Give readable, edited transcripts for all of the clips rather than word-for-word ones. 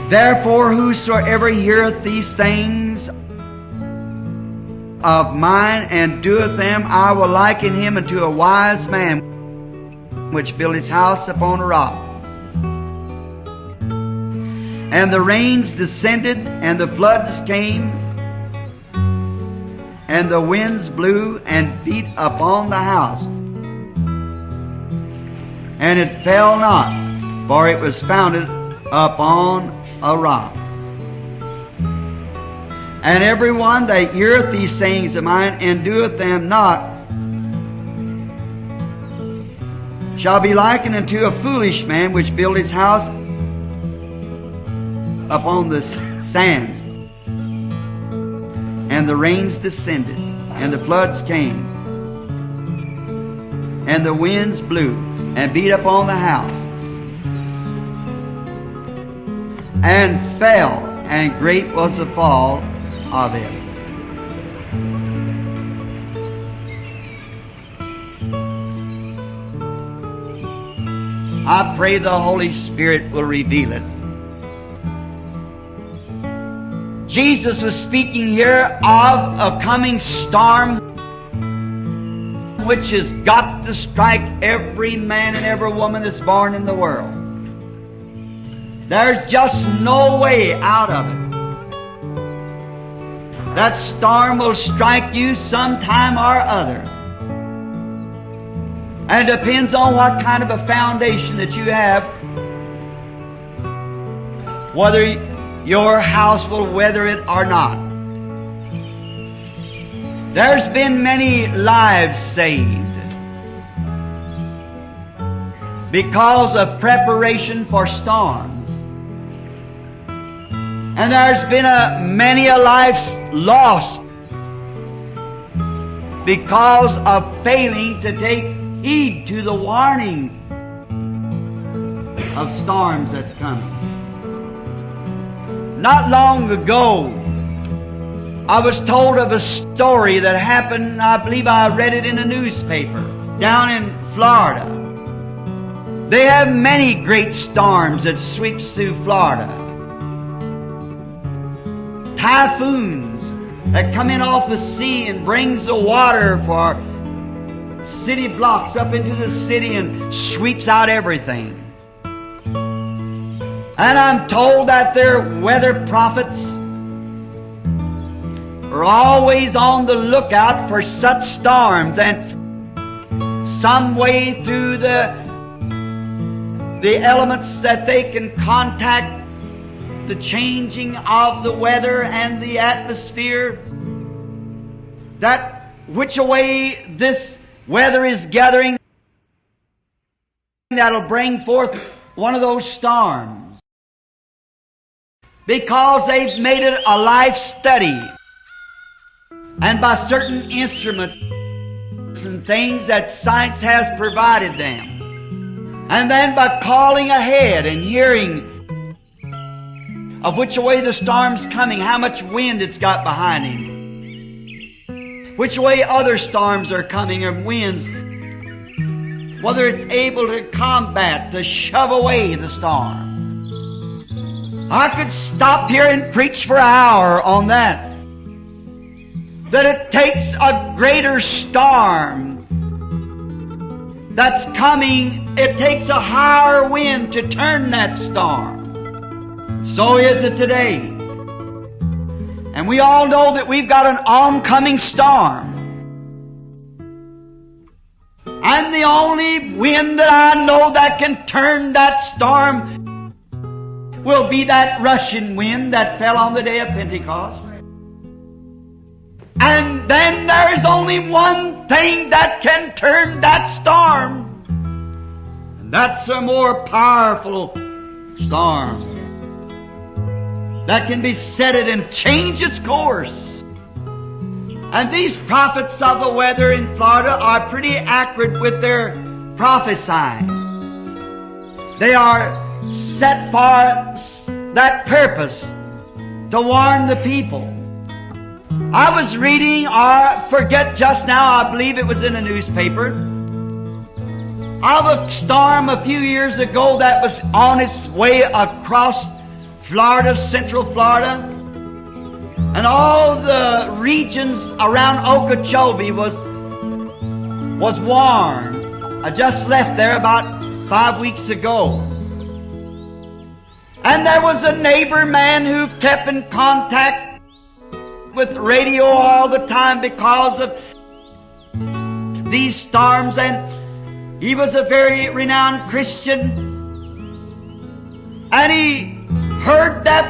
Therefore whosoever heareth these things of mine and doeth them, I will liken him unto a wise man which built his house upon a rock. And the rains descended, and the floods came, and the winds blew and beat upon the house. And it fell not, for it was founded upon a rock. And every one that heareth these sayings of mine and doeth them not shall be likened unto a foolish man which built his house upon the sands. And the rains descended, and the floods came, and the winds blew and beat upon the house, and fell, and great was the fall of it. I pray the Holy Spirit will reveal it. Jesus was speaking here of a coming storm which has got to strike every man and every woman that's born in the world. There's just no way out of it. That storm will strike you sometime or other. And it depends on what kind of a foundation that you have, whether your house will weather it or not. There's been many lives saved because of preparation for storms. And there's been many a life lost because of failing to take heed to the warning of storms that's coming. Not long ago, I was told of a story that happened, I believe I read it in a newspaper, down in Florida. They have many great storms that sweeps through Florida. Typhoons that come in off the sea and brings the water for city blocks up into the city and sweeps out everything. And I'm told that their weather prophets are always on the lookout for such storms, and some way through the elements that they can contact the changing of the weather and the atmosphere, that which way this weather is gathering, that'll bring forth one of those storms. Because they've made it a life study. And by certain instruments and things that science has provided them. And then by calling ahead and hearing of which way the storm's coming, how much wind it's got behind him, which way other storms are coming or winds, whether it's able to combat, to shove away the storm. I could stop here and preach for an hour on that. That it takes a greater storm that's coming, it takes a higher wind to turn that storm. So is it today. And we all know that we've got an oncoming storm. And the only wind that I know that can turn that storm will be that rushing wind that fell on the day of Pentecost. And then there's only one thing that can turn that storm. And that's a more powerful storm that can beset it and change its course. And these prophets of the weather in Florida are pretty accurate with their prophesying. They are set for that purpose, to warn the people. I was reading, or forget just now, I believe it was in a newspaper, of a storm a few years ago that was on its way across Florida, Central Florida, and all the regions around Okeechobee was warned. I just left there about 5 weeks ago. And there was a neighbor man who kept in contact with radio all the time because of these storms, and he was a very renowned Christian. And he heard that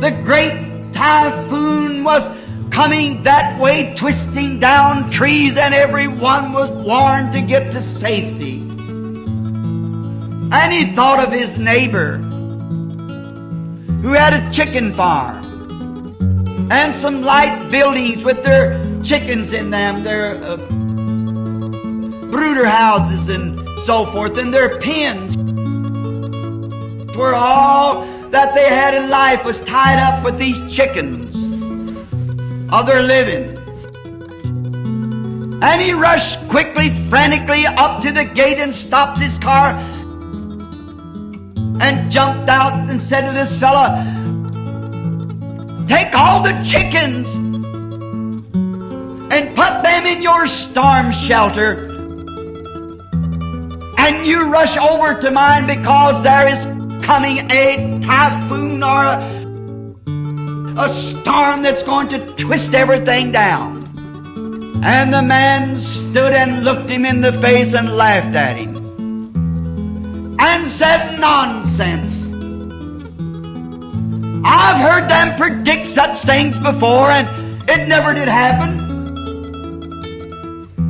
the great typhoon was coming that way, twisting down trees, and everyone was warned to get to safety. And he thought of his neighbor who had a chicken farm and some light buildings with their chickens in them, their brooder houses and so forth, and their pens, where all that they had in life was tied up with these chickens of their living. And he rushed quickly, frantically up to the gate and stopped his car and jumped out and said to this fella, "Take all the chickens and put them in your storm shelter, and you rush over to mine, because there is coming a typhoon or a storm that's going to twist everything down." And the man stood and looked him in the face and laughed at him and said, "Nonsense. I've heard them predict such things before, and it never did happen."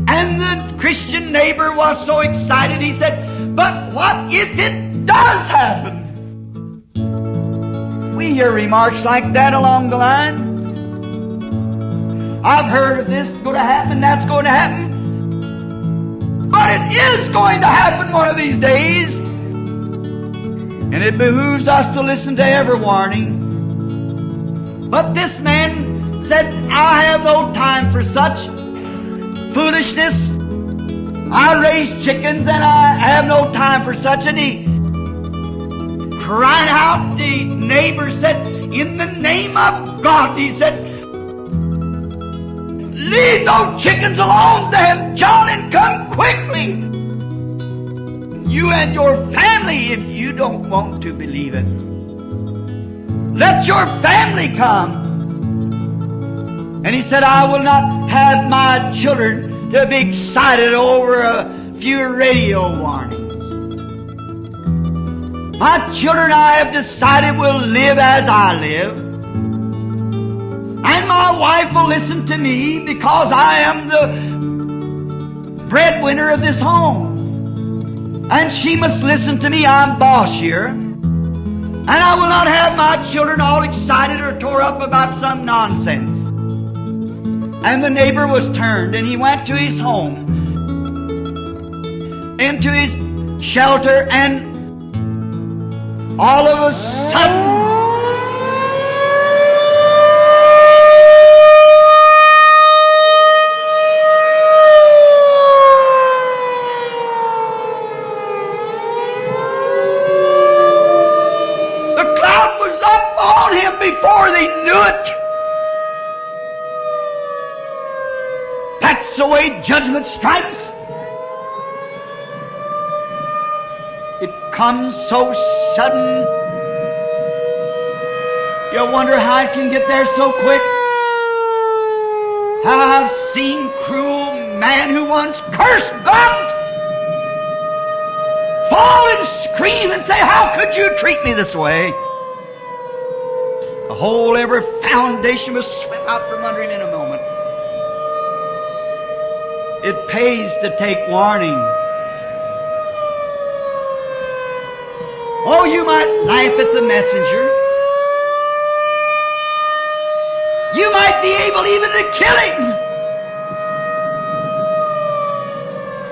And the Christian neighbor was so excited, he said, "But what if it does happen?" We hear remarks like that along the line. I've heard of this going to happen, that's going to happen. But it is going to happen one of these days. And it behooves us to listen to every warning. But this man said, "I have no time for such foolishness. I raise chickens and I have no time for such." And he cried out. The neighbor said, "In the name of God," he said, "leave those chickens alone, them, John, and come quickly. You and your family, if you don't want to believe it. Let your family come." And he said, "I will not have my children to be excited over a few radio warnings. My children, I have decided, will live as I live. And my wife will listen to me because I am the breadwinner of this home. And she must listen to me. I'm boss here. And I will not have my children all excited or tore up about some nonsense." And the neighbor was turned, and he went to his home, into his shelter, and all of a sudden, the cloud was up on him before they knew it. That's the way judgment strikes. It comes so sudden. You wonder how it can get there so quick. I've seen cruel man who once cursed God fall and scream and say, "How could you treat me this way?" The whole, every foundation was swept out from under him in a moment. It pays to take warning. Oh, you might laugh at the messenger. You might be able even to kill him.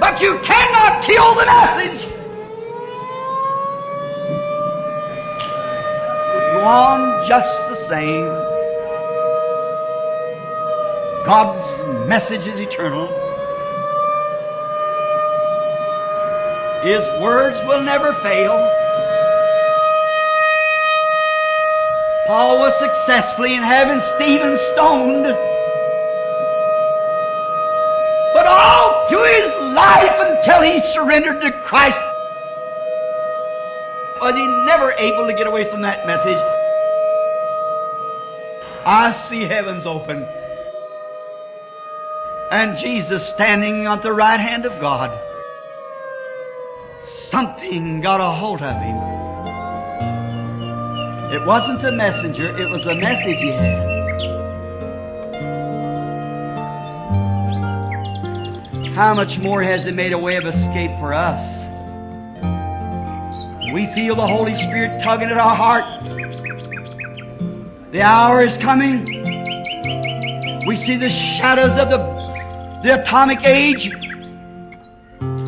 But you cannot kill the message. It will go on just the same. God's message is eternal. His words will never fail. Paul was successfully in having Stephen stoned. But all through his life until he surrendered to Christ was he never able to get away from that message. I see heavens open and Jesus standing at the right hand of God. Something got a hold of him. It wasn't the messenger, it was the message he had. How much more has He made a way of escape for us? We feel the Holy Spirit tugging at our heart. The hour is coming. We see the shadows of the atomic age.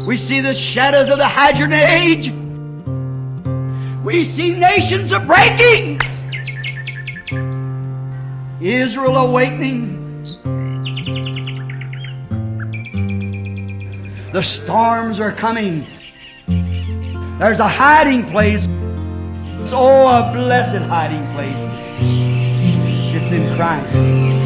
We see the shadows of the Hadron age. We see nations are breaking. Israel awakening. The storms are coming. There's a hiding place. Oh, a blessed hiding place. It's in Christ.